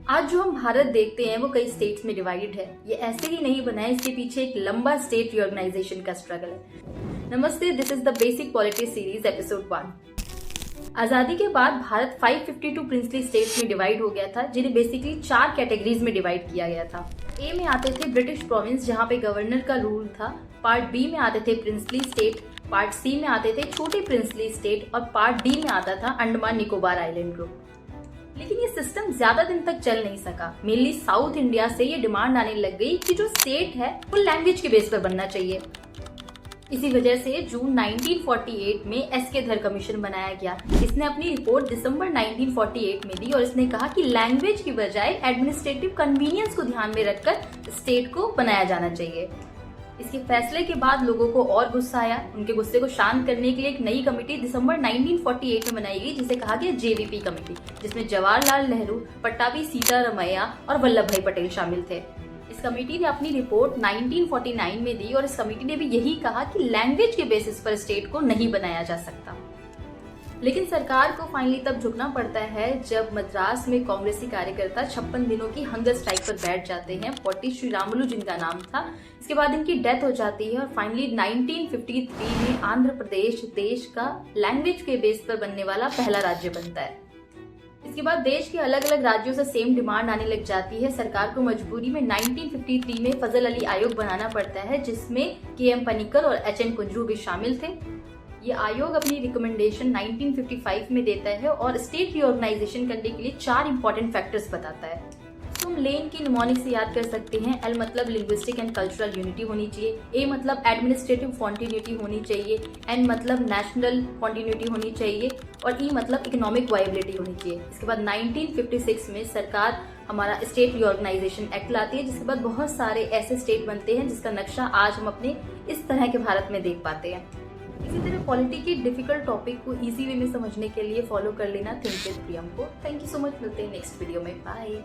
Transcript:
आज जो हम भारत देखते हैं वो कई स्टेट्स में डिवाइडेड है। ये ऐसे ही नहीं बना है, इसके पीछे एक लंबा स्टेट रीऑर्गेनाइजेशन का स्ट्रगल है। नमस्ते, this is the basic politics series episode 1। आजादी के बाद भारत 552 प्रिंसली स्टेट्स में डिवाइड हो गया था, जिन्हें बेसिकली 4 कैटेगरीज में डिवाइड किया गया था। ए में आते थे ब्रिटिश प्रोविंस, जहाँ पे गवर्नर का रूल था। पार्ट बी में आते थे प्रिंसली स्टेट, पार्ट सी में आते थे छोटे प्रिंसली स्टेट और पार्ट डी में आता था अंडमान निकोबार आइलैंड ग्रुप। लेकिन ये सिस्टम ज्यादा दिन तक चल नहीं सका। मेनली साउथ इंडिया से ये डिमांड आने लग गई कि जो स्टेट है वो लैंग्वेज के बेस पर बनना चाहिए। इसी वजह से जून 1948 में एस.के. धर कमीशन बनाया गया। इसने अपनी रिपोर्ट दिसंबर 1948 में दी और इसने कहा कि लैंग्वेज की बजाय एडमिनिस्ट्रेटिव कन्वीनियंस को ध्यान में रखकर स्टेट को बनाया जाना चाहिए। इसके फैसले के बाद लोगों को और गुस्सा आया। उनके गुस्से को शांत करने के लिए एक नई कमेटी दिसंबर 1948 में बनाई गई, जिसे कहा गया जेवीपी कमेटी, जिसमें जवाहरलाल नेहरू, पट्टाभी सीतारमैया और वल्लभ भाई पटेल शामिल थे। इस कमेटी ने अपनी रिपोर्ट 1949 में दी और इस कमेटी ने भी यही कहा कि लैंग्वेज के बेसिस पर स्टेट को नहीं बनाया जा सकता। लेकिन सरकार को फाइनली तब झुकना पड़ता है जब मद्रास में कांग्रेसी कार्यकर्ता 56 दिनों की हंगर स्ट्राइक पर बैठ जाते हैं। पोटी श्रीरामुलु जिनका नाम था, इसके बाद इनकी डेथ हो जाती है और फाइनली 1953 में आंध्र प्रदेश देश का लैंग्वेज के बेस पर बनने वाला पहला राज्य बनता है। इसके बाद देश के अलग अलग राज्यों से सेम डिमांड आने लग जाती है। सरकार को मजबूरी में 1953 में फजल अली आयोग बनाना पड़ता है, जिसमें के.एम. पनिक्कर और एच.एन. कुंजरू भी शामिल थे। ये आयोग अपनी रिकमेंडेशन 1955 में देता है और स्टेट रीऑर्गेनाइजेशन करने के लिए 4 इंपॉर्टेंट फैक्टर्स बताता है। हम लेन की निमोनिक से याद कर सकते हैं। एल मतलब लिंग्विस्टिक एंड कल्चरल यूनिटी होनी चाहिए, ए मतलब एडमिनिस्ट्रेटिव कॉन्टिन्यूटी होनी चाहिए, एन मतलब नेशनल कॉन्टिन्यूटी होनी चाहिए और ई मतलब इकोनॉमिक वायबिलिटी होनी चाहिए। इसके बाद 1956 में सरकार हमारा स्टेट रीऑर्गेनाइजेशन एक्ट लाती है, जिसके बाद बहुत सारे ऐसे स्टेट बनते हैं जिसका नक्शा आज हम अपने इस तरह के भारत में देख पाते हैं। इसी तरह पॉलिटी के डिफिकल्ट टॉपिक को इजी वे में समझने के लिए फॉलो कर लेना थिंक विद प्रियम को। थैंक यू सो मच, मिलते हैं नेक्स्ट वीडियो में। बाय।